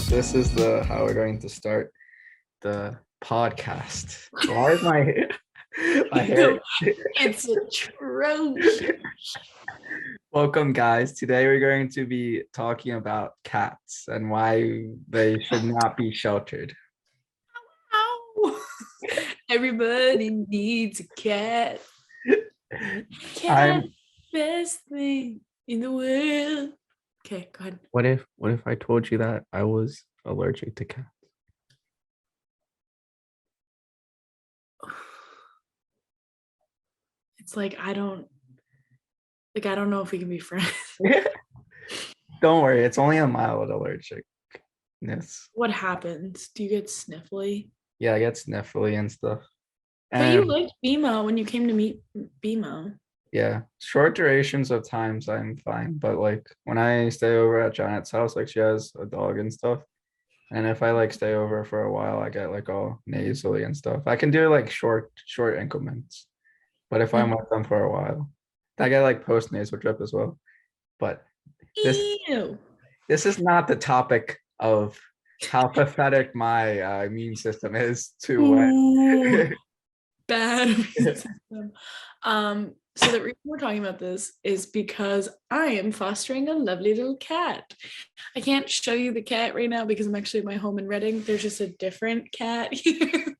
This is the how we're going to start the podcast. Why is my hair? It's atrocious. Welcome, guys. Today we're going to be talking about cats and why they should not be sheltered. Ow. Everybody needs a cat. Cat, I'm. best thing in the world. Okay, go ahead. What if I told you that I was allergic to cats? It's like I don't know if we can be friends. Don't worry, it's only a mild allergicness. What happens? Do you get sniffly? Yeah, I get sniffly and stuff. But you And liked BMO when you came to meet BMO. yeah, short durations of times I'm fine, but like when I stay over at Janet's house, like she has a dog and stuff. And if I like stay over for a while, I get like all nasally and stuff. I can do like short increments, but if I'm with them for a while, I get like post nasal drip as well. But this Ew. this is not the topic of how pathetic my immune system is to Ooh, bad immune system. So the reason we're talking about this is because I am fostering a lovely little cat. I can't show you the cat right now because I'm actually at my home in Reading. There's just a different cat here.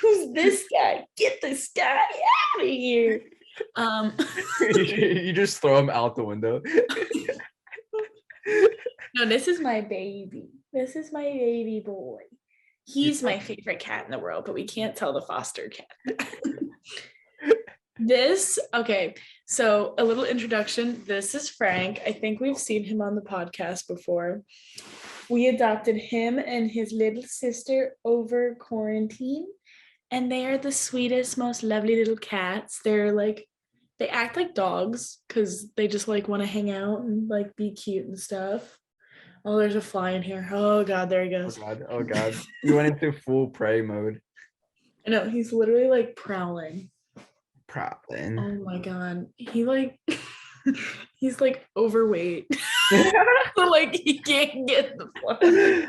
Who's this guy? Get this guy out of here. you just throw him out the window. No, this is my baby. This is my baby boy. He's my favorite cat in the world, but we can't tell the foster cat. Okay, so a little introduction. This is Frank. I think we've seen him on the podcast before. We adopted him and his little sister over quarantine, and they are the sweetest, most lovely little cats. They act like dogs because they just like want to hang out and like be cute and stuff. Oh, there's a fly in here. Oh God, there he goes. Oh God. He went into full prey mode. I know, he's literally like prowling. Prowling. Oh my God. He's like overweight. Like he can't get the fly.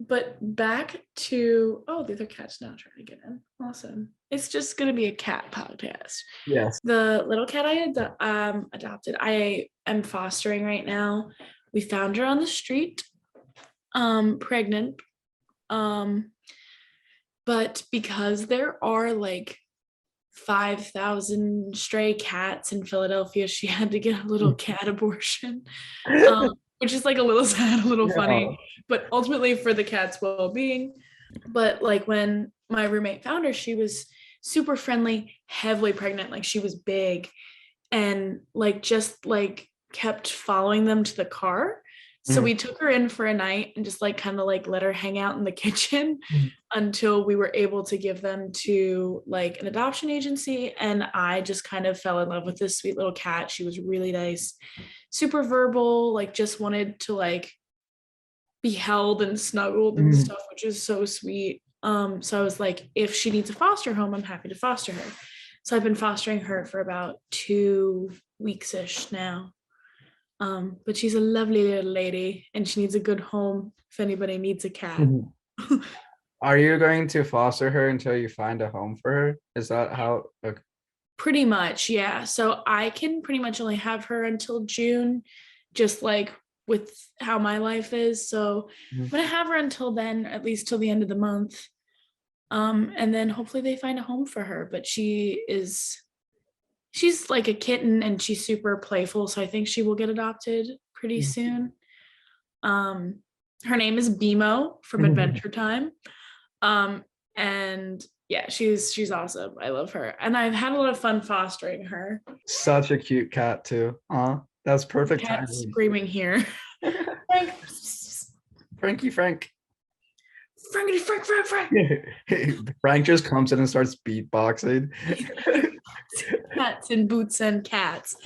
But back to the other cat's now trying to get in. Awesome. It's just gonna be a cat podcast. Yes. The little cat I adopted, I am fostering right now. We found her on the street, pregnant. But because there are like 5,000 stray cats in Philadelphia, she had to get a little cat abortion, which is like a little sad, a little funny, but ultimately for the cat's well-being. But like when my roommate found her, she was super friendly, heavily pregnant, like she was big, and like just like kept following them to the car. So we took her in for a night and just like kind of like let her hang out in the kitchen until we were able to give them to like an adoption agency. And I just kind of fell in love with this sweet little cat. She was really nice, super verbal, like just wanted to like be held and snuggled and stuff, which is so sweet. So I was like, if she needs a foster home, I'm happy to foster her. So I've been fostering her for about 2 weeks-ish now. But she's a lovely little lady and she needs a good home if anybody needs a cat. Are you going to foster her until you find a home for her? Is that how? Okay. Pretty much, yeah. So I can pretty much only have her until June, just like with how my life is. So I'm gonna have her until then, at least till the end of the month. And then hopefully they find a home for her. But she's like a kitten and she's super playful, so I think she will get adopted pretty soon. Her name is BMO from Adventure Time. And yeah, she's awesome. I love her. And I've had a lot of fun fostering her. Such a cute cat too. That's perfect Cat timing. screaming here. Frank. Frankie Frank. Frank. Frank just comes in and starts beatboxing. Cats and boots and cats.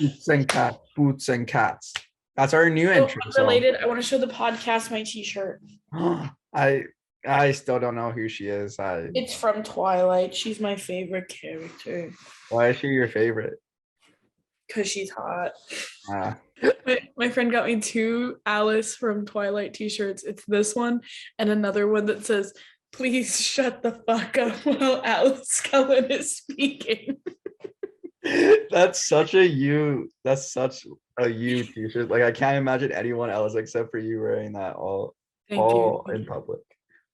Boots and cats. That's our new intro. Related. I want to show the podcast my t-shirt. I still don't know who she is. It's from Twilight. She's my favorite character. Why is she your favorite? because she's hot. Ah. My friend got me 2 Alice from Twilight t-shirts. It's this one and another one that says, "Please shut the fuck up while Alice Cullen is speaking." That's such a you. That's such a you t-shirt. Like I can't imagine anyone else except for you wearing that Thank you. all in public.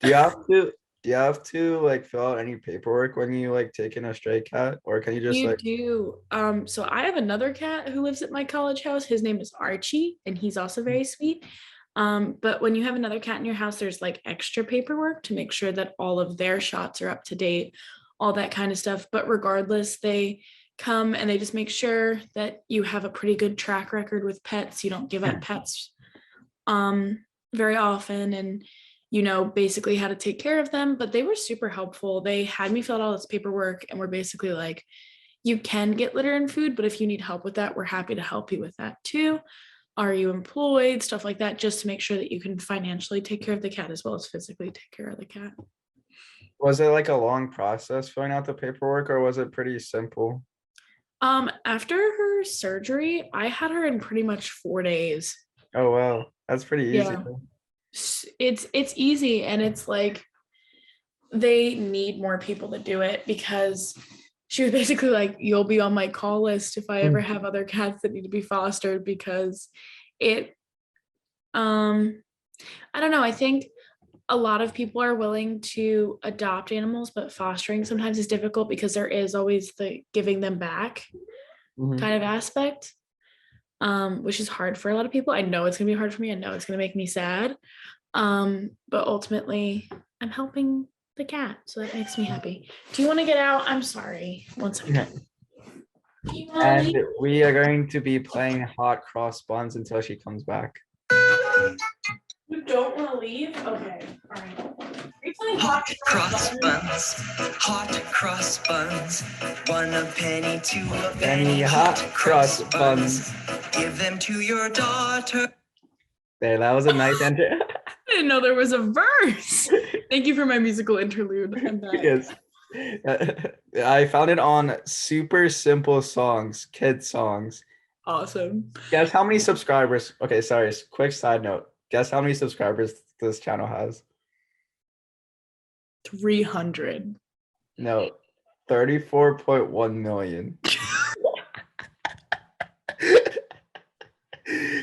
Do you have to like fill out any paperwork when you like take in a stray cat, or can you just You like do. So I have another cat who lives at my college house. His name is Archie, and he's also very sweet. But when you have another cat in your house, there's like extra paperwork to make sure that all of their shots are up to date, all that kind of stuff. But regardless, they come and they just make sure that you have a pretty good track record with pets. You don't give up pets very often, and you know basically how to take care of them. But they were super helpful. They had me fill out all this paperwork and were basically like, you can get litter and food, but if you need help with that, we're happy to help you with that too. Are you employed? Stuff like that, just to make sure that you can financially take care of the cat as well as physically take care of the cat. was it like a long process filling out the paperwork, or was it pretty simple? After her surgery, I had her in pretty much 4 days. Oh wow, that's pretty easy. Yeah. It's easy, and it's like they need more people to do it because she was basically like, you'll be on my call list if I ever have other cats that need to be fostered, because it I don't know, I think a lot of people are willing to adopt animals, but fostering sometimes is difficult because there is always the giving them back Mhm. kind of aspect, which is hard for a lot of people. I know it's gonna be hard for me. I know it's gonna make me sad. But ultimately, I'm helping the cat, so that makes me happy. Do you want to get out? I'm sorry. One Yeah. second. Do you want to And leave? we are going to be playing hot cross buns until she comes back. You don't want to leave? Okay. All right. Are you playing Hot cross buns, hot cross buns, 1 a penny, 2 a penny, hot cross buns. Give them to your daughter. There, that was a nice enter. I didn't know there was a verse. Thank you for my musical interlude. I'm back. Yes. I found it on Super Simple Songs, kid songs. Awesome. Guess how many subscribers? Okay, sorry, quick side note. Guess how many subscribers this channel has? 300. No, 34.1 million.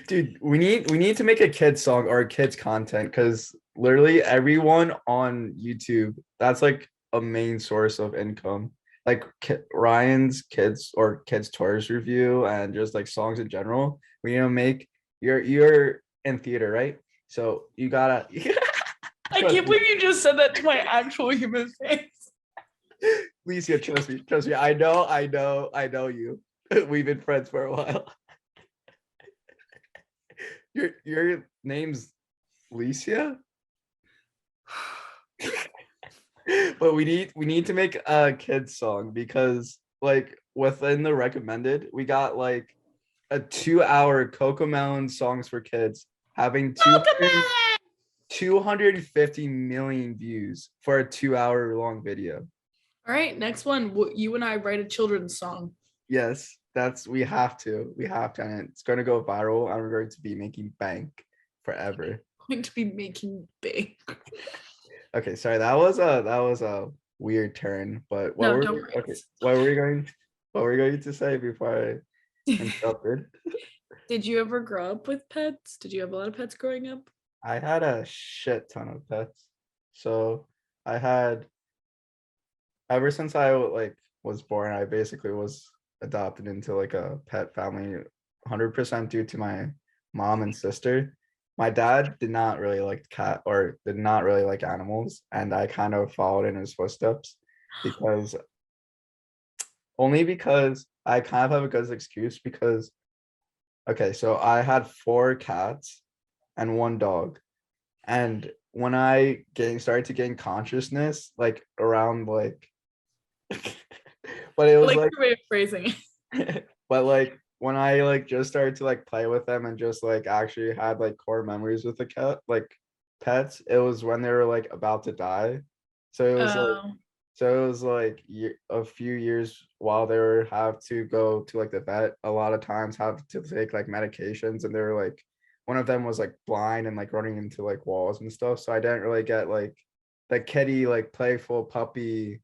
Dude, we need to make a kids song or kids content, because literally everyone on YouTube, that's like a main source of income. Like Ryan's kids or kids toys review and just like songs in general. We need to make you're in theater, right? So you gotta I can't believe you just said that to my actual human face. Lysia, trust me. I know you. We've been friends for a while. Your name's Lysia? But we need to make a kids song, because like within the recommended, we got like a 2-hour Cocomelon songs for kids having 250 million views for a 2-hour long video. All right, next one. You and I write a children's song. Yes, we have to, and it's going to go viral, and we're going to be making bank forever. Going to be making big. Okay, sorry, that was a weird turn, but what were you going to say before I interrupted? Did you ever grow up with pets? Did you have a lot of pets growing up? I had a shit ton of pets. So I had, ever since I like was born, I basically was adopted into like a pet family 100% due to my mom and sister. My dad did not really like cat or did not really like animals, and I kind of followed in his footsteps because I kind of have a good excuse, because okay, so I had 4 cats and 1 dog. And when I started to gain consciousness, like around like but it was like like your way of phrasing it. but like when I like just started to like play with them and just like actually had like core memories with the cat, like pets, it was when they were like about to die. So it was like, Oh. So it was like a few years while they were have to go to like the vet, a lot of times have to take like medications, and they were like one of them was like blind and like running into like walls and stuff. So I didn't really get like the kitty, like playful puppy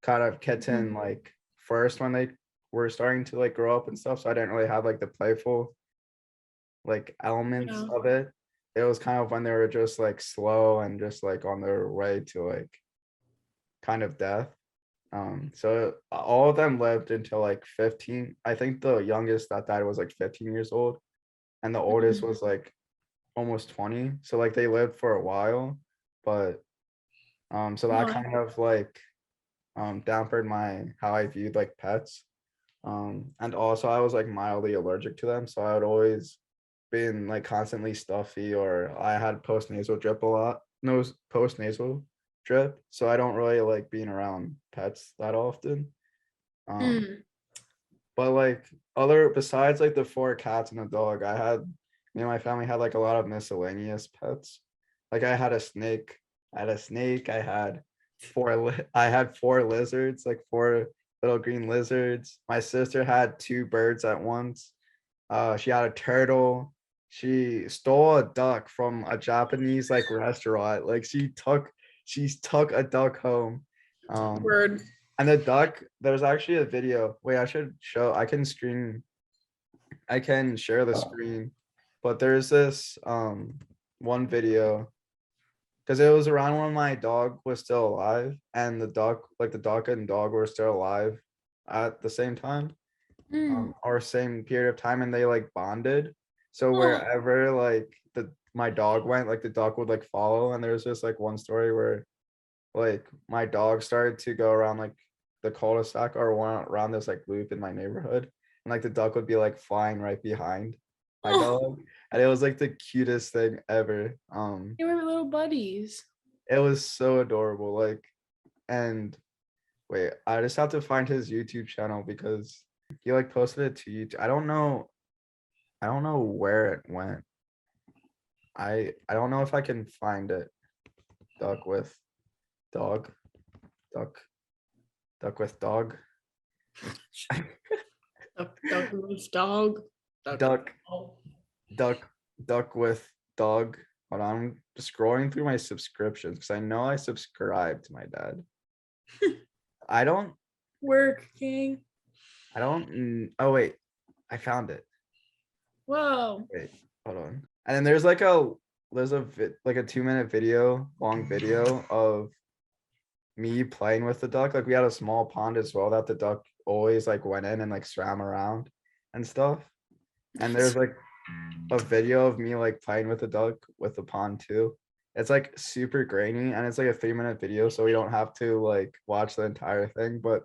kind of kitten like first when they were starting to like grow up and stuff. So I didn't really have like the playful like elements Yeah. of it. It was kind of when they were just like slow and just like on their way to like kind of death. So all of them lived until like 15. I think the youngest that died was like 15 years old, and the oldest Mhm. was like almost 20. So like they lived for a while, but so that No, kind of like dampened my how I viewed like pets. And also I was like mildly allergic to them, so I would always been like constantly stuffy, or I had post nasal drip a lot. No, post nasal drip, so I don't really like being around pets that often. Um, Mm. but like other besides like the four cats and a dog, I had me and my family had like a lot of miscellaneous pets. Like I had a snake. I had a snake. I had four lizards, like four little green lizards. My sister had two birds at once. She had a turtle. She stole a duck from a Japanese like restaurant. Like she took a duck home. Um, Word. and the duck, there's actually a video. Wait, I can share the screen, but there's this one video because it was around when my dog was still alive, and the duck and dog were still alive at the same time, Mm. or same period of time, and they like bonded. So Oh, wherever like the my dog went, like the duck would like follow. And there's just like one story where like my dog started to go around like the cul-de-sac or around this like loop in my neighborhood, and like the duck would be like flying right behind my oh, dog, and it was like the cutest thing ever. they were little buddies. It was so adorable. Like, and wait, I just have to find his YouTube channel because he like posted it to YouTube. I don't know where it went. I don't know if I can find it. Duck with dog. Duck. Duck with dog. Duck with dog. Duck. Oh. Duck. Duck with dog. Hold on, I'm scrolling through my subscriptions because I know I subscribe to my dad. I don't. Working. Oh wait, I found it. Whoa. Wait, hold on. And then there's like a 2 minute long video of me playing with the duck. Like we had a small pond as well that the duck always like went in and like swam around and stuff. And there's like a video of me like playing with the duck with the pond too. It's like super grainy, and it's like a 3 minute video, so we don't have to like watch the entire thing. But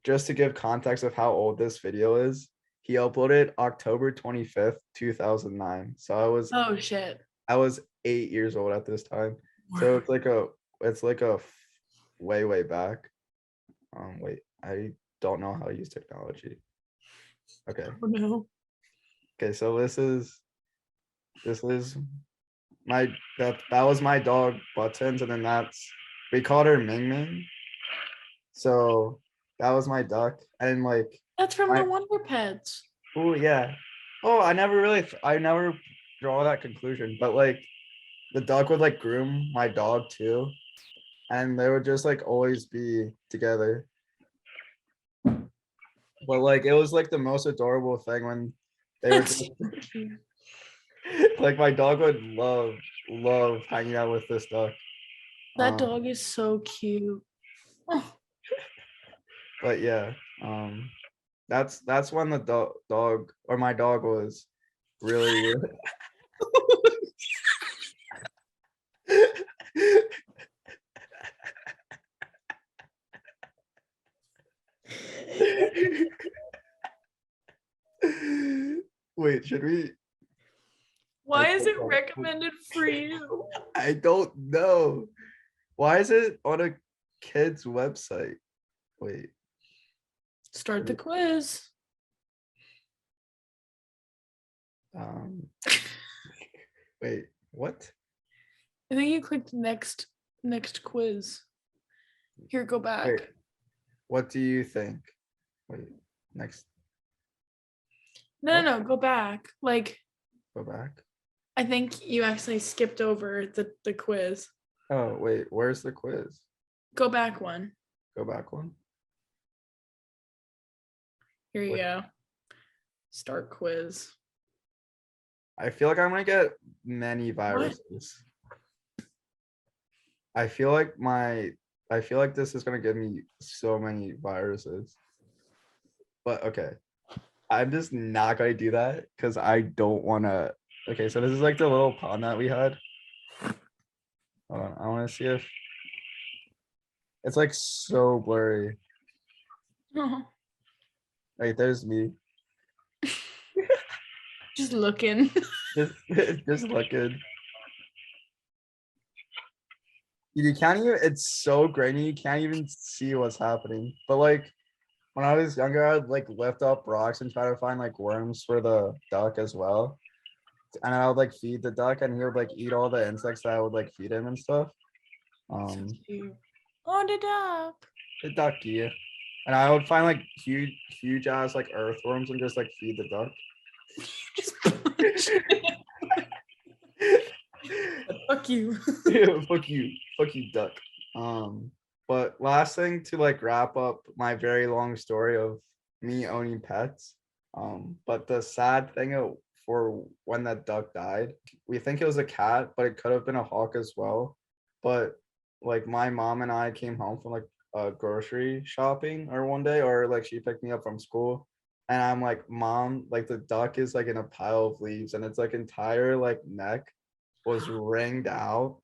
just to give context of how old this video is, he uploaded October 25th, 2009. So Oh shit. I was 8 years old at this time. So it's like way, way back. Wait, I don't know how to use technology. Okay. Oh no. Okay, so this is my that was my dog Buttons, and then we called her Ming Ming. So that was my duck. And like That's from my the Wonder Pets. oh yeah. Oh, I never draw that conclusion, but like the duck would like groom my dog too, and they would just like always be together. But like it was like the most adorable thing when they were That's just so cute. like my dog would love hanging out with this duck. That Um, dog is so cute. Oh, but yeah, that's when the dog or my dog was really. Wait, should we? why is it recommended for you? I don't know. Why is it on a kid's website? Wait. Start the quiz. Um, wait, what? I think you clicked next quiz. Here, go back. Wait, what do you think? Wait, next, No, go back. Like, go back. I think you actually skipped over the quiz. Oh, wait, where's the quiz? Go back one. Go back one. Here you Wait. go. Start quiz. I feel like I'm gonna get many viruses. I feel like this is gonna give me so many viruses. But okay. I'm just not gonna do that because I don't wanna. Okay, so this is like the little pond that we had. Hold on, I wanna see if it's like so blurry. Oh, Like there's me. just looking. Just looking. You can't even, it's so grainy, you can't even see what's happening. But like when I was younger, I'd like lift up rocks and try to find like worms for the duck as well. And I would like feed the duck and he would like eat all the insects that I would like feed him and stuff. So cute. Oh, the duck. The ducky. And I would find like huge ass like earthworms and just like feed the duck. Just punch it. Fuck you. Yeah, fuck you, duck. But last thing to like wrap up my very long story of me owning pets. But the sad thing for when that duck died, we think it was a cat, but it could have been a hawk as well. But like my mom and I came home from like grocery shopping or one day, or like she picked me up from school, and I'm like, Mom, like the duck is like in a pile of leaves, and its like entire like neck was ringed out,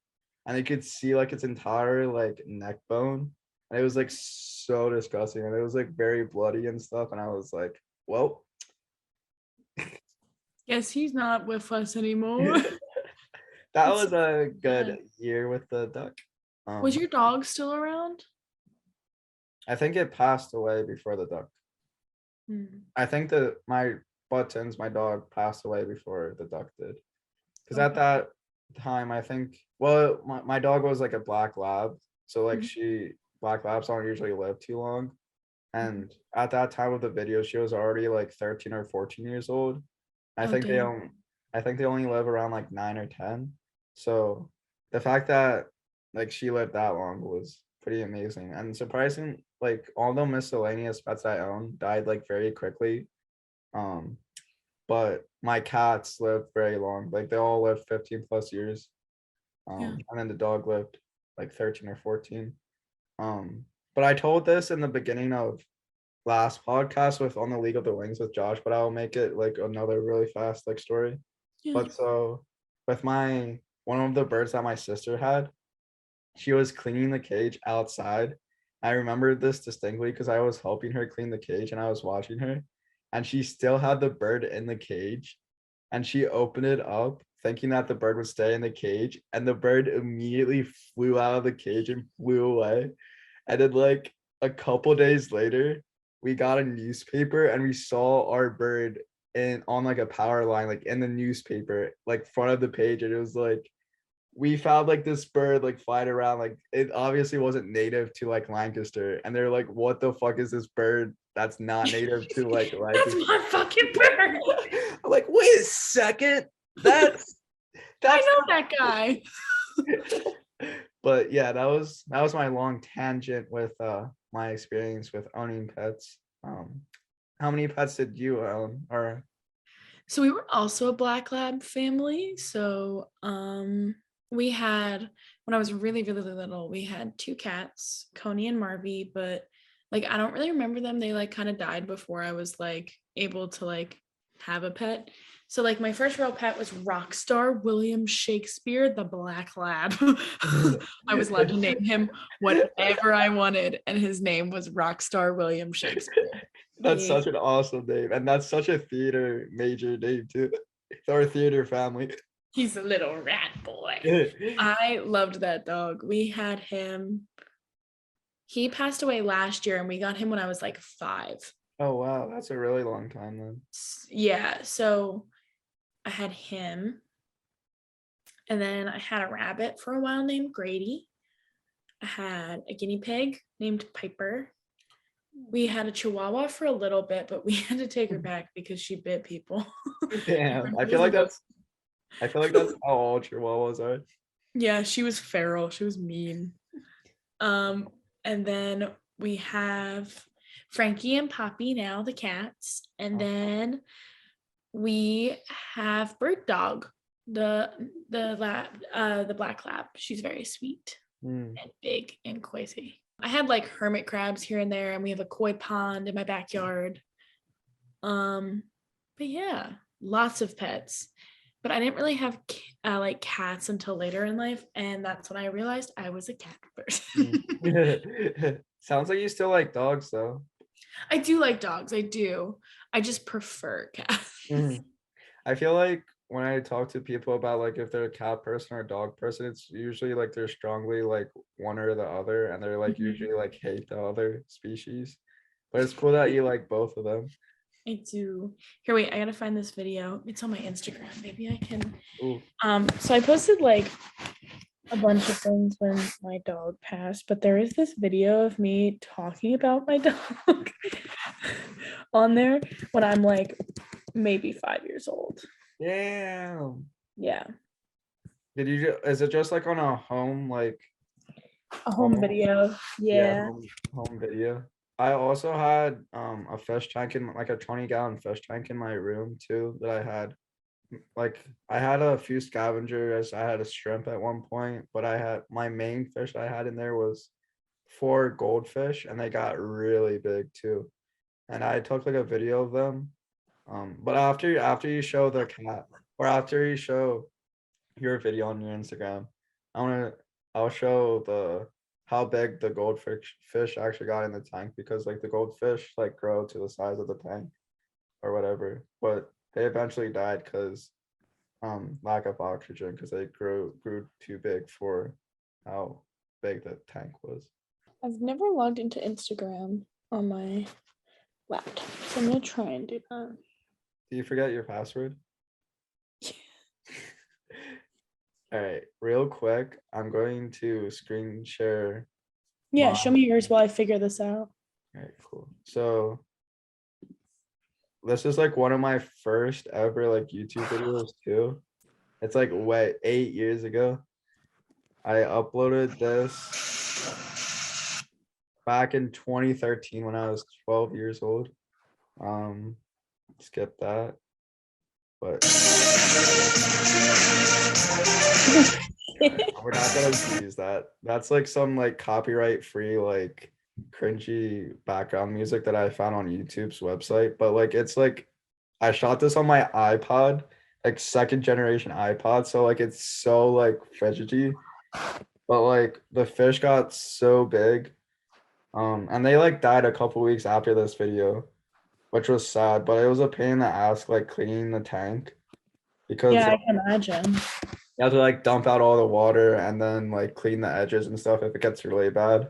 and you could see like its entire like neck bone, and it was like so disgusting, and it was like very bloody and stuff, and I was like, well, Guess he's not with us anymore. that was a good year with the duck. Was your dog still around? I think it passed away before the duck. I think that my Buttons, my dog, passed away before the duck did. Because at that time, I think, well, my dog was like a black lab. So like black labs don't usually live too long. And at that time of the video, she was already like 13 or 14 years old. I think they only live around like 9 or 10. So the fact that like she lived that long was pretty amazing. And surprising, like all the miscellaneous pets I own died like very quickly. But my cats lived very long. Like they all lived 15 plus years. And then the dog lived like 13 or 14. But I told this in the beginning of last podcast with On the League of the Wings with Josh, but I'll make it like another really fast like story. But so with one of the birds that my sister had, she was cleaning the cage outside. I remember this distinctly because I was helping her clean the cage and I was watching her, and she still had the bird in the cage, and she opened it up thinking that the bird would stay in the cage, and the bird immediately flew out of the cage and flew away. And then like a couple days later, we got a newspaper and we saw our bird on like a power line, like in the newspaper, like front of the page, and it was like, we found like this bird like flying around, like it obviously wasn't native to like Lancaster, and they're like, what the fuck is this bird that's not native to like Lancaster? That's my fucking bird. I'm like, wait a second, that's I know that guy. But yeah, that was my long tangent with my experience with owning pets. How many pets did you own? Or so we were also a black lab family. So we had, when I was really, really little, we had 2 cats, Coney and Marvy, but like I don't really remember them. They like kind of died before I was like able to like have a pet. So like my first real pet was Rockstar William Shakespeare, the black lab. I was allowed to name him whatever I wanted, and his name was Rockstar William Shakespeare. That's such an awesome name, and that's such a theater major name too. Our theater family. He's a little rat boy. I loved that dog. We had him. He passed away last year, and we got him when I was like 5. Oh wow, that's a really long time then. Yeah, so I had him, and then I had a rabbit for a while named Grady. had a guinea pig named Piper. We had a chihuahua for a little bit, but we had to take her back because she bit people. Damn, I She feel like wasn't- that's how all chihuahuas are. Yeah, she was feral. She was mean. And then we have Frankie and Poppy now, the cats. And then we have Bird Dog, the black lab. She's very sweet and big and cozy. I had like hermit crabs here and there, and we have a koi pond in my backyard. But yeah, lots of pets. But I didn't really have like cats until later in life, and that's when I realized I was a cat person. Sounds like you still like dogs though. I do like dogs. I do. I just prefer cats. I feel like when I talk to people about like if they're a cat person or a dog person, it's usually like they're strongly like one or the other, and they're like usually like hate the other species. But it's cool that you like both of them. I do. Here, wait, I gotta find this video. It's on my Instagram. Maybe I can. Ooh. So I posted like a bunch of things when my dog passed, but there is this video of me talking about my dog on there when I'm like maybe 5 years old. Damn. Yeah. Did you is it just like on a home like A home video. Yeah. home video? I also had a fish tank in like a 20-gallon fish tank in my room too that I had. Like I had a few scavengers, I had a shrimp at one point, but I had my main fish I had in there was 4 goldfish, and they got really big too. And I took like a video of them. But after you show the cat, or after you show your video on your Instagram, I'll show how big the goldfish actually got in the tank, because like the goldfish like grow to the size of the tank or whatever, but they eventually died because lack of oxygen, because they grew too big for how big the tank was. I've never logged into Instagram on my laptop, so I'm gonna try and do that. Do you forget your password? All right, real quick, I'm going to screen share. Yeah, show me yours while I figure this out. All right, cool. So this is like one of my first ever like YouTube videos too. It's like 8 years ago. I uploaded this back in 2013 when I was 12 years old. Skip that. But we're not gonna use that. That's like some like copyright free like cringy background music that I found on YouTube's website. But like it's like I shot this on my iPod, like 2nd generation iPod. So like it's so like fidgety. But like the fish got so big. And they like died a couple weeks after this video, which was sad, but it was a pain in the ass like cleaning the tank, because Yeah, I can imagine. you have to like dump out all the water and then like clean the edges and stuff if it gets really bad.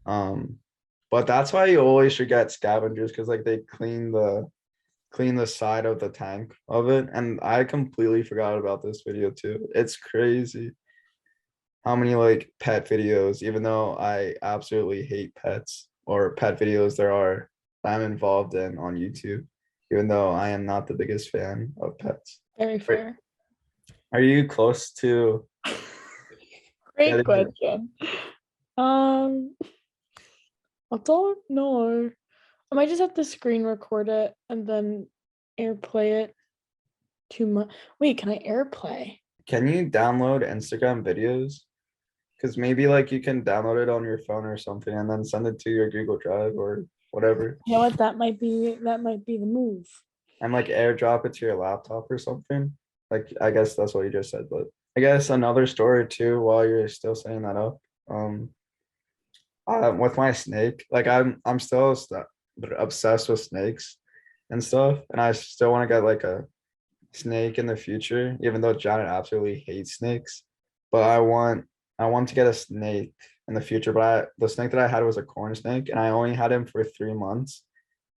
But that's why you always should get scavengers, because like they clean the side of the tank of it. And I completely forgot about this video too. It's crazy how many like pet videos, even though I absolutely hate pets, or pet videos there are that I'm involved in on YouTube, even though I am not the biggest fan of pets. Very fair. Are you close to Great question. I don't know. I might just have to screen record it and then airplay it too much. Wait, can I airplay? Can you download Instagram videos? Because maybe like you can download it on your phone or something and then send it to your Google Drive or whatever. You know what? That might be the move. And like airdrop it to your laptop or something. Like I guess that's what you just said, but I guess another story too, while you're still saying that up. With my snake, like I'm still obsessed with snakes and stuff, and I still want to get like a snake in the future, even though Janet absolutely hates snakes. But I want to get a snake in the future. But the snake that I had was a corn snake, and I only had him for 3 months,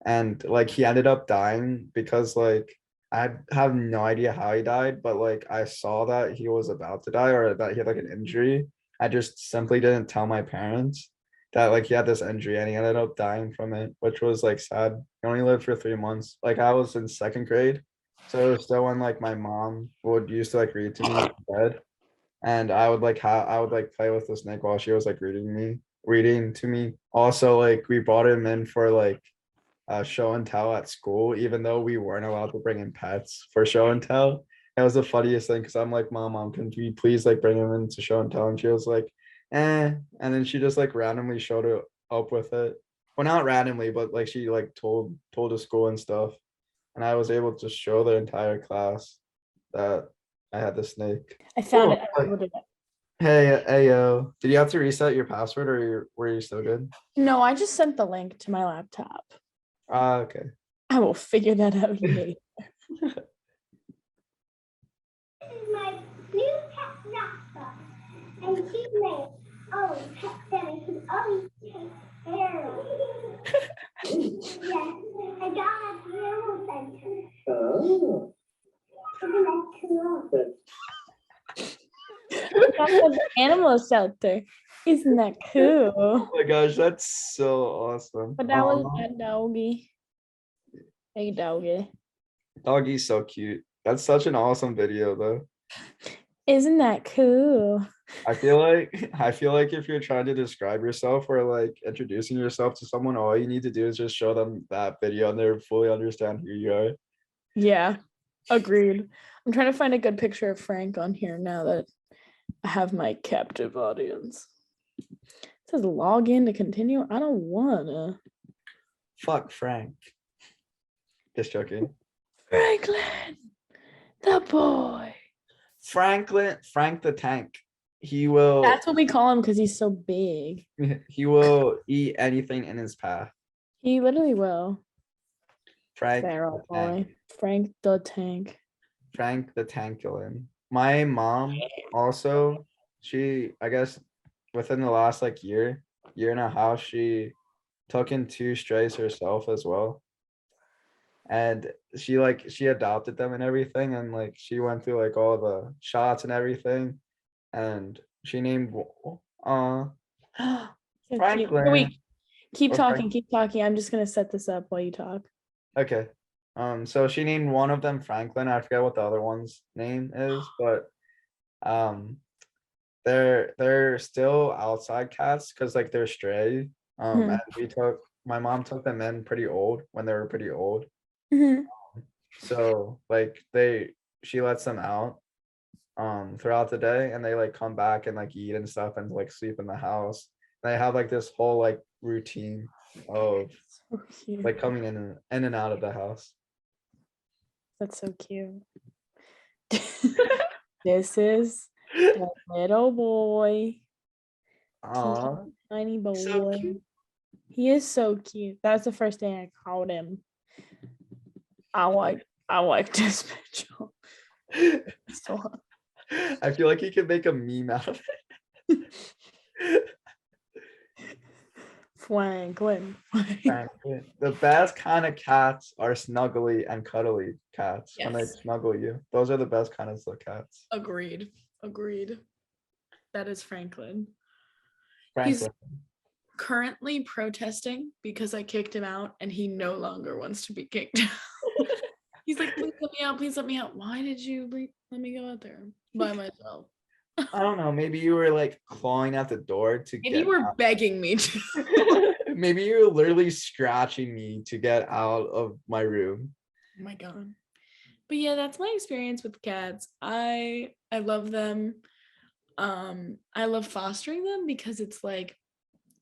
and like he ended up dying because like I have no idea how he died, but like I saw that he was about to die, or that he had like an injury, I just simply didn't tell my parents that like he had this injury and he ended up dying from it, which was like sad. He only lived for 3 months. Like I was in second grade. So it was still when like my mom would used to like read to me in bed. And I would like play with the snake while she was like reading to me. Also, like we brought him in for like show and tell at school, even though we weren't allowed to bring in pets for show and tell. That was the funniest thing because I'm like, mom, can you please like bring him into show and tell? And she was like, and then she just like randomly showed it up with it. Well, not randomly, but like she like told the school and stuff. And I was able to show the entire class that I had the snake. I found Oh, it. I uploaded it. hey, yo, did you have to reset your password or were you still good? No, I just sent the link to my laptop. Okay. I will figure that out later. This is my new pet Napa, and she's my always pet Benny. She's always takes care of me. Yes, I got her at the animal center. Oh. Isn't that cool? That's an animal shelter. Isn't that cool? Oh my gosh, that's so awesome. But that was that doggy. Hey, doggy. Doggy's so cute. That's such an awesome video though. Isn't that cool? I feel like if you're trying to describe yourself or like introducing yourself to someone, all you need to do is just show them that video and they fully understand who you are. Yeah, agreed. I'm trying to find a good picture of Frank on here now that I have my captive audience. It says log in to continue. I don't wanna. Fuck Frank. Just joking. Franklin, the boy. Frank the Tank. He will That's what we call him because he's so big. he will eat anything in his path. He literally will. Frank Feral the Tank. boy. Frank the Tank. Frank the Tankulin. My mom also, I guess within the last like year and a half, she took in 2 strays herself as well. And she adopted them and everything, and like she went through like all the shots and everything. And she named So cute. Franklin. Wait, keep Or talking, Frank- keep talking. I'm just gonna set this up while you talk. Okay. So she named one of them Franklin. I forget what the other one's name is, but they're still outside cats because like they're stray. Mhm. And my mom took them in pretty old when they were pretty old. Mhm. So like she lets them out throughout the day and they like come back and like eat and stuff and like sleep in the house. They have like this whole like routine of So cute. like coming in and out of the house. That's so cute. This is the little boy. Aw. Tiny boy. So cute. He is so cute. That's the first thing I called him. I like this picture. So I feel like you could make a meme out of it. Franklin. Franklin. The best kind of cats are snuggly and cuddly cats when they Yes. snuggle you. Those are the best kinds of cats. Agreed. That is Franklin. Franklin. Currently protesting because I kicked him out and he no longer wants to be kicked out. He's like, please let me out, please let me out. Why did you let me go out there by myself? I don't know. Maybe you were like clawing at the door to Maybe get you were out. begging me to. Maybe you were literally scratching me to get out of my room. Oh my god. But yeah, that's my experience with cats. I love them. I love fostering them because it's like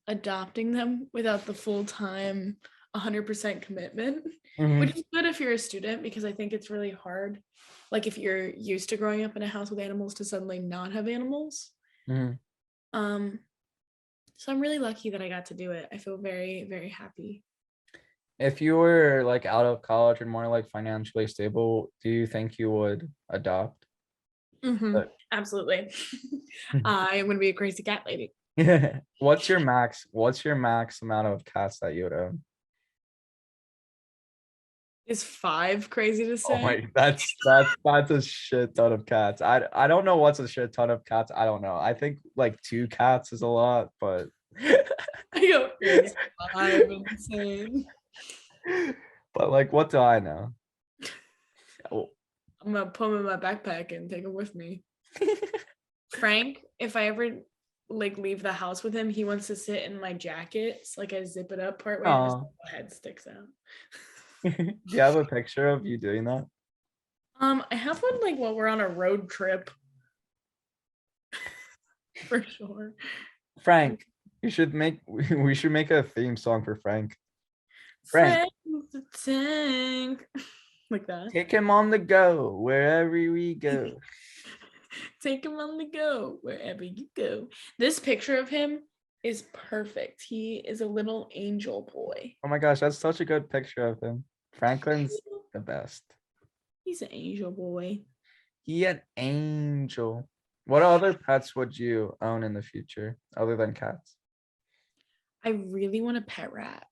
adopting them without the full-time 100% commitment, which is good if you're a student because I think it's really hard. Like if you're used to growing up in a house with animals to suddenly not have animals. Mhm. So I'm really lucky that I got to do it. I feel very, very happy. If you were like out of college and more like financially stable, do you think you would adopt? Absolutely. I am gonna be a crazy cat lady. What's your max amount of cats that you would own? Is 5 crazy to Oh say? my, that's a shit ton of cats. I don't know what's a shit ton of cats. I don't know. I think like 2 cats is a lot, but I go, is 5 insane? but like, what do I know? Oh, I'm gonna put them in my backpack and take them with me. Frank, if I ever like leave the house with him, he wants to sit in my jacket. So like I zip it up part way and his aw. little head sticks out. Do you have a picture of you doing that? I have one like while we're on a road trip. For sure. Frank, you should make we should make a theme song for Frank. Frank, Frank the tank. Like that. take him on the go wherever we go. Take him on the go wherever you go. This picture of him is perfect. He is a little angel boy. Oh my gosh, that's such a good picture of him. Franklin's the best. He's an angel boy. He an angel. What other pets would you own in the future other than cats? I really want a pet rat.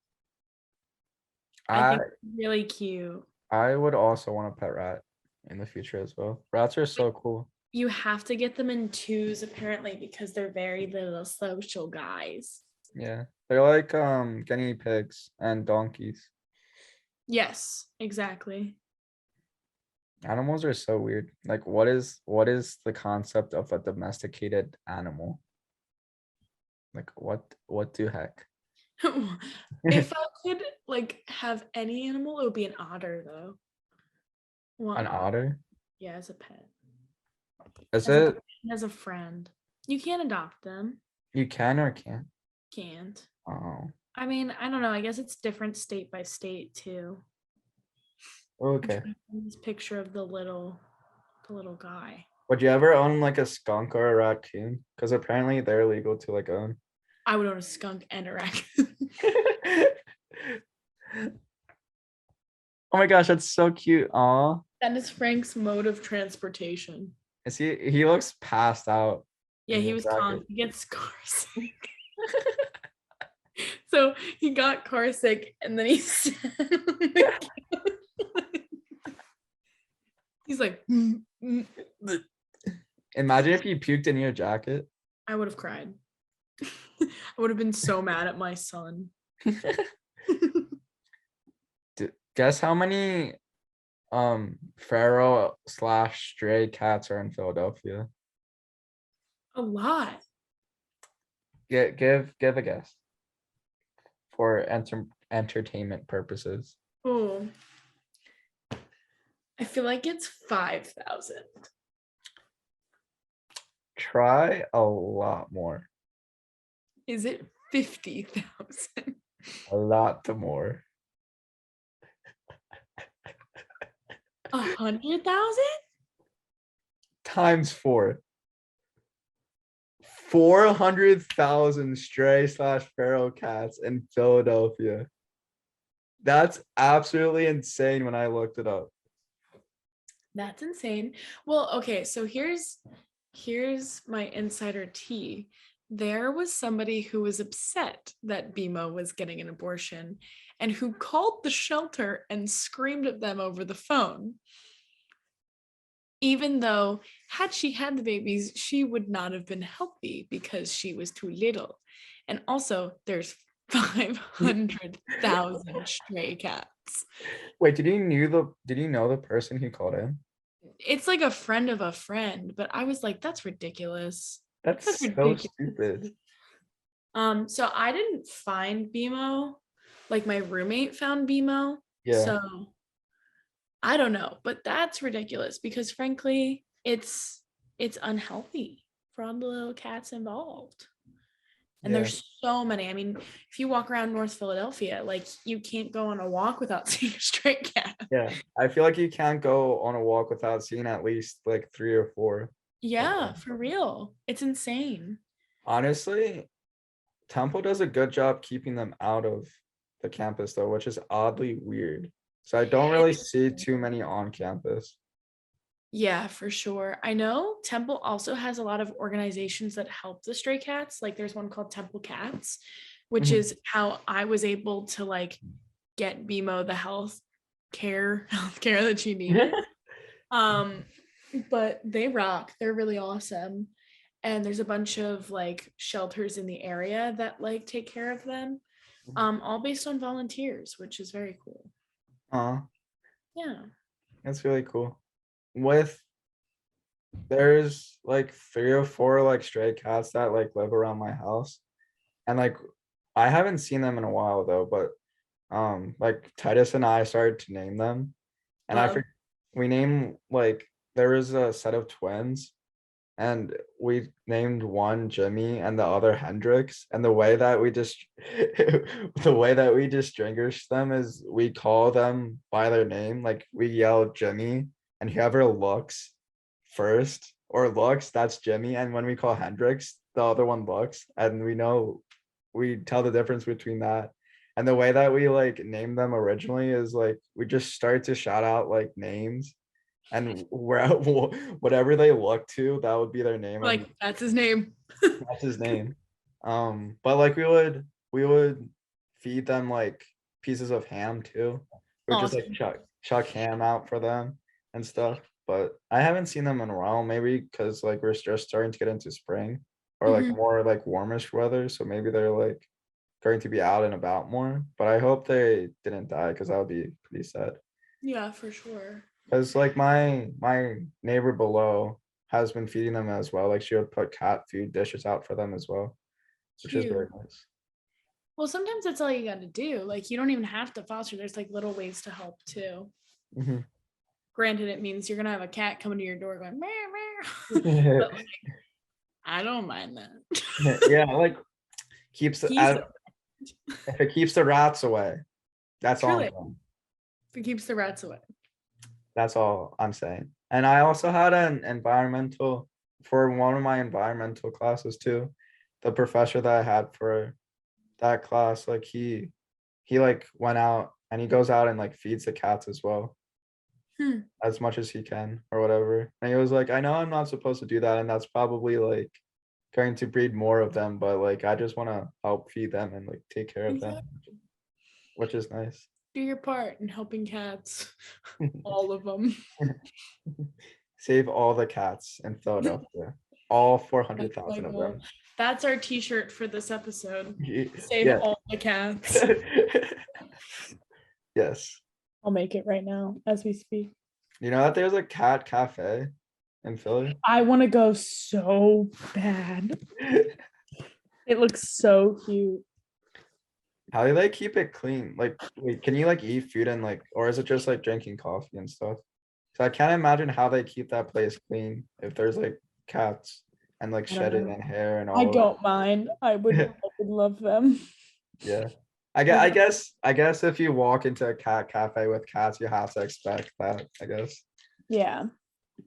I I think it's really cute. I would also want a pet rat in the future as well. Rats are so cool. You have to get them in 2s apparently because they're very little social guys. Yeah. They're like guinea pigs and donkeys. Yes, exactly. Animals are so weird. Like what is the concept of a domesticated animal? Like what the heck? If I could like have any animal, it would be an otter though. I want An otter? Yeah, as a pet. Is As a it as a friend. You can't adopt them. you can or can't? Can't. Oh, I mean, I don't know. I guess it's different state by state too. I'm okay. trying to find this picture of the little guy. Would you ever own like a skunk or a raccoon? Because apparently they're illegal to like own. I would own a skunk and a raccoon. Oh my gosh, that's so cute. Aw. That is Frank's mode of transportation. Is he looks passed out. Yeah, in he the was jacket. he gets car sick. So he got car sick and then he sat on the couch. He's like, Imagine if you puked in your jacket. I would have cried. I would have been so mad at my son. Guess how many feral / stray cats are in Philadelphia? A lot. Give a guess for entertainment purposes. Oh, I feel like it's 5,000. Try a lot more. Is it 50,000? A lot more. 100,000? Times 4. 400,000 stray / feral cats in Philadelphia. That's absolutely insane when I looked it up. That's insane. Well, okay, so here's my insider tea. There was somebody who was upset that BMO was getting an abortion and who called the shelter and screamed at them over the phone. Even though had she had the babies, she would not have been healthy because she was too little. And also there's 500,000 stray cats. Wait, did you know the person who called in? It's like a friend of a friend, but I was like, that's ridiculous. That's so ridiculous. stupid. So I didn't find BMO. Like my roommate found BMO. Yeah. So I don't know, but that's ridiculous because frankly, it's unhealthy for all the little cats involved. And there's so many. I mean, if you walk around North Philadelphia, like you can't go on a walk without seeing a stray cat. Yeah. I feel like you can't go on a walk without seeing at least like 3 or 4. Yeah, for real. It's insane. Honestly, Temple does a good job keeping them out of the campus though, which is oddly weird. So I don't really see too many on campus. Yeah, for sure. I know Temple also has a lot of organizations that help the stray cats. Like there's one called Temple Cats, which Mhm. is how I was able to like get BMO the health care that she needed. But they rock. They're really awesome. And there's a bunch of like shelters in the area that like take care of them. All based on volunteers, which is very cool. Yeah. That's really cool. There's like 3 or 4 like stray cats that like live around my house. And like I haven't seen them in a while though, but like Titus and I started to name them. And we named like there was a set of twins and we named one Jimmy and the other Hendrix. And the way that we just the way that we distinguish them is we call them by their name. Like we yell Jimmy, and whoever looks first or looks, that's Jimmy. And when we call Hendrix, the other one looks, and we tell the difference between that. And the way that we like name them originally is like we just start to shout out like names, and whatever they look to, that would be their name. Like that's his name. That's his name. But like we would feed them like pieces of ham too. We would just like chuck ham out for them and stuff. But I haven't seen them in a while, maybe because like we're just starting to get into spring or like more like warmish weather. So maybe they're like going to be out and about more. But I hope they didn't die, because that would be pretty sad. Yeah, for sure. Because like my neighbor below has been feeding them as well. Like she would put cat food dishes out for them as well, which is very nice. Well, sometimes that's all you got to do. Like you don't even have to foster. There's like little ways to help too. Granted, it means you're gonna have a cat coming to your door going meow meow. But, like, I don't mind that. Yeah, like if it keeps the rats away, that's all I'm saying. If it keeps the rats away. That's all I'm saying. And I also had an environmental for one of my environmental classes too. The professor that I had for that class, like he like went out and he goes out and like feeds the cats as well. As much as he can or whatever. And he was like, I know I'm not supposed to do that, and that's probably like going to breed more of them, but like I just want to help feed them and like take care of them, which is nice. Do your part in helping cats. All of them. Save all the cats in Philadelphia. All 400,000 of them. That's our t-shirt for this episode. Save all the cats. Yes. I'll make it right now as we speak. You know that there's a cat cafe in Philly? I want to go so bad. It looks so cute. How do they keep it clean? Like, wait, can you like eat food and like, or is it just like drinking coffee and stuff? So I can't imagine how they keep that place clean if there's like cats and like shedding and hair and all. I don't mind. I would love them. Yeah. I guess if you walk into a cat cafe with cats, you have to expect that, I guess. Yeah.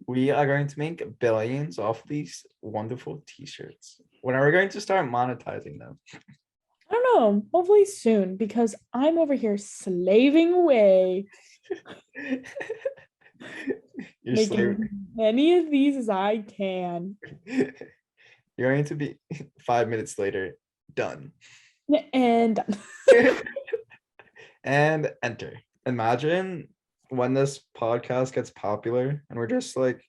We are going to make billions off these wonderful t-shirts. When are we going to start monetizing them? I don't know. Hopefully soon, because I'm over here slaving away. Making as many of these as I can. You're going to be 5 minutes later, done. And and enter. Imagine when this podcast gets popular and we're just like,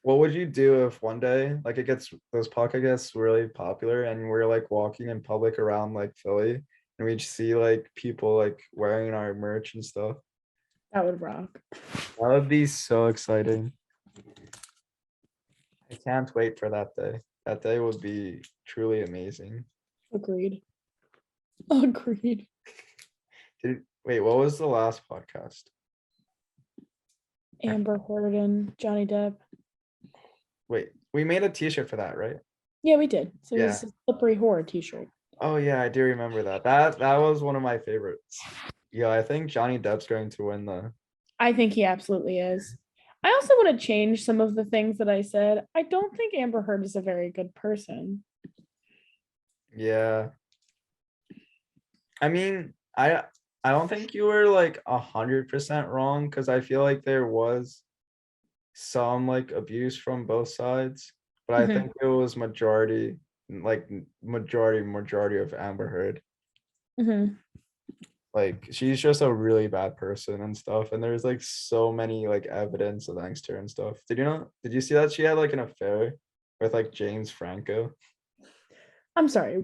what would you do if one day like this podcast gets really popular and we're like walking in public around like Philly and we see like people like wearing our merch and stuff? That would rock. That would be so exciting. I can't wait for that day. That day would be truly amazing. Agreed. Wait, what was the last podcast? Amber Heard and Johnny Depp. Wait, we made a t-shirt for that, right? Yeah, we did. So it's a slippery horror t-shirt. Oh yeah, I do remember that. That was one of my favorites. Yeah, I think Johnny Depp's going to win the. I think he absolutely is. I also want to change some of the things that I said. I don't think Amber Heard is a very good person. Yeah. I mean, I don't think you were like 100% wrong, because I feel like there was some like abuse from both sides, but I think it was majority of Amber Heard. like she's just a really bad person and stuff. And there's like so many like evidence against her and stuff. Did you see that she had like an affair with like James Franco? I'm sorry.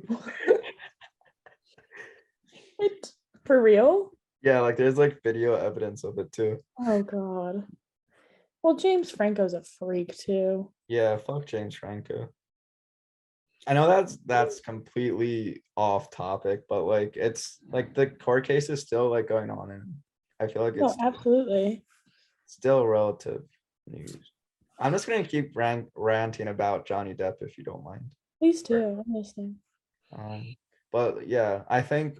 What? For real? Yeah, like there's like video evidence of it too. Oh god. Well, James Franco's a freak too. Yeah, fuck James Franco. I know that's completely off topic, but like it's like the court case is still like going on, and I feel like No, it's absolutely. still relative news. I'm just gonna keep ranting about Johnny Depp if you don't mind. Please do. I'm listening. But yeah, I think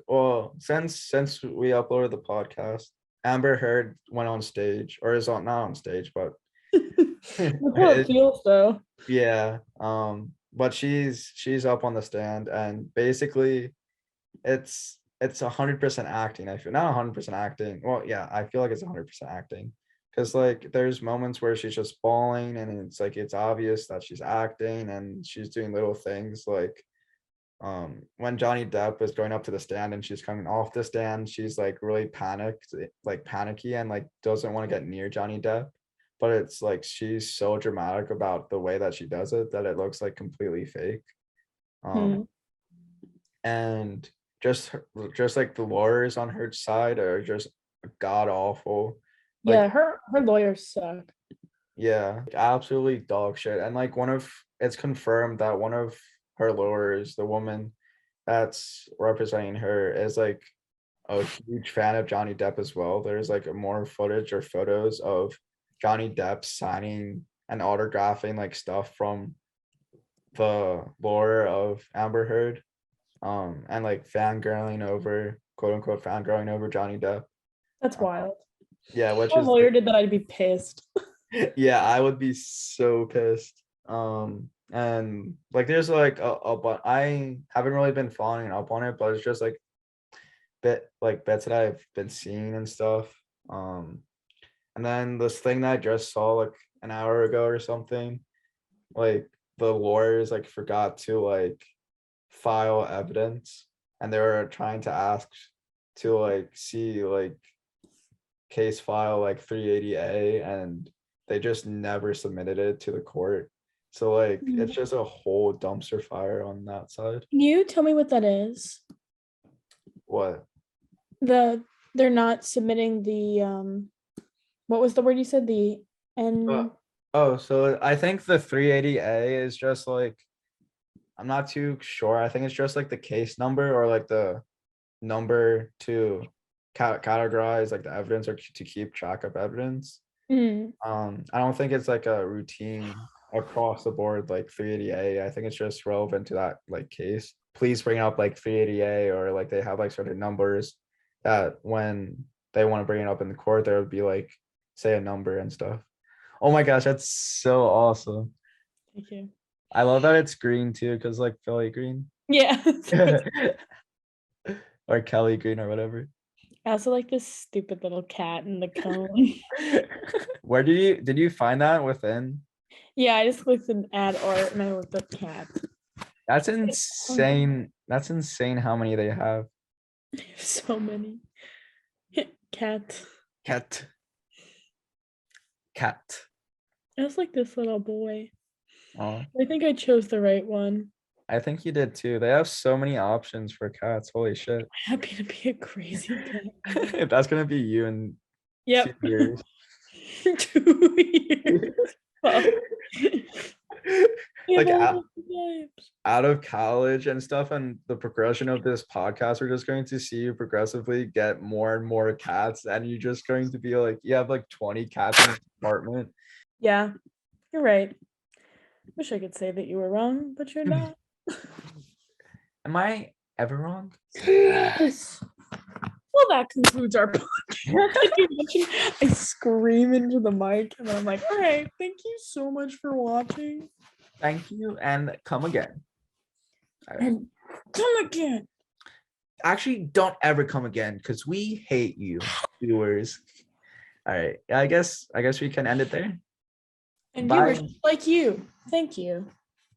since we uploaded the podcast, Amber Heard went on stage, or is not on stage, but That's how it feels though. yeah. But she's up on the stand, and basically it's 100% acting. I feel not 100% acting. Well, yeah, I feel like it's 100% acting. Because like there's moments where she's just bawling and it's like it's obvious that she's acting and she's doing little things like when Johnny Depp was going up to the stand and she's coming off the stand, she's like really panicked, like panicky, and like doesn't want to get near Johnny Depp. But it's like she's so dramatic about the way that she does it that it looks like completely fake. Hmm. And just like the lawyers on her side are just god awful. Yeah, Like her lawyers suck. yeah, absolutely dog shit. And like it's confirmed that one of her lawyers, the woman that's representing her, is like a huge fan of Johnny Depp as well. There's like more footage or photos of Johnny Depp signing and autographing like stuff from the lawyer of Amber Heard. And like fangirling over, quote unquote fangirling over Johnny Depp. That's wild. Yeah, which If a is lawyer did that, I'd be pissed. yeah, I would be so pissed. And like there's like but I haven't really been following up on it, but it's just like bits that I've been seeing and stuff. And then this thing that I just saw like an hour ago or something, like the lawyers like forgot to like file evidence, and they were trying to ask to like see like case file like 380A, and they just never submitted it to the court. So like it's just a whole dumpster fire on that side. Can you tell me what that is? What? They're not submitting the what was the word you said? The N. Oh, so I think the 380A is just like, I'm not too sure. I think it's just like the case number or like the number to categorize like the evidence or to keep track of evidence. Mm. I don't think it's like a routine across the board like 380A. I think it's just relevant to that like case. Please bring up like 380A, or like they have like certain numbers that when they want to bring it up in the court, there would be like say a number and stuff. Oh my gosh, that's so awesome. Thank you. I love that it's green too, because like Philly green. Yeah. Or Kelly green or whatever. I also like this stupid little cat in the cone. Where did you find that within? Yeah, I just looked at art and I looked up cat. That's insane. That's insane how many they have. So many. Cat. Cat. I was like this little boy. Oh, I think I chose the right one. I think you did too. They have so many options for cats. Holy shit. Happy to be a crazy cat. That's gonna be you in Yep. 2 years. 2 years. Like out of college and stuff, and the progression of this podcast, we're just going to see you progressively get more and more cats, and you're just going to be like, you have like 20 cats in the apartment. Yeah, you're right. Wish I could say that you were wrong, but you're not. Am I ever wrong? Yes. Well, that concludes our podcast. I scream into the mic and then I'm like, all right, thank you so much for watching. Thank you, and come again. And come again. Actually, don't ever come again, because we hate you, viewers. All right. I guess we can end it there. And Bye. viewers like you. Thank you.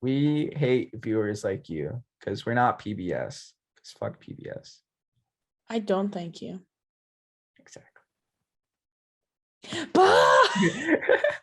We hate viewers like you because we're not PBS. Because fuck PBS. I don't thank you. Exactly. Bah!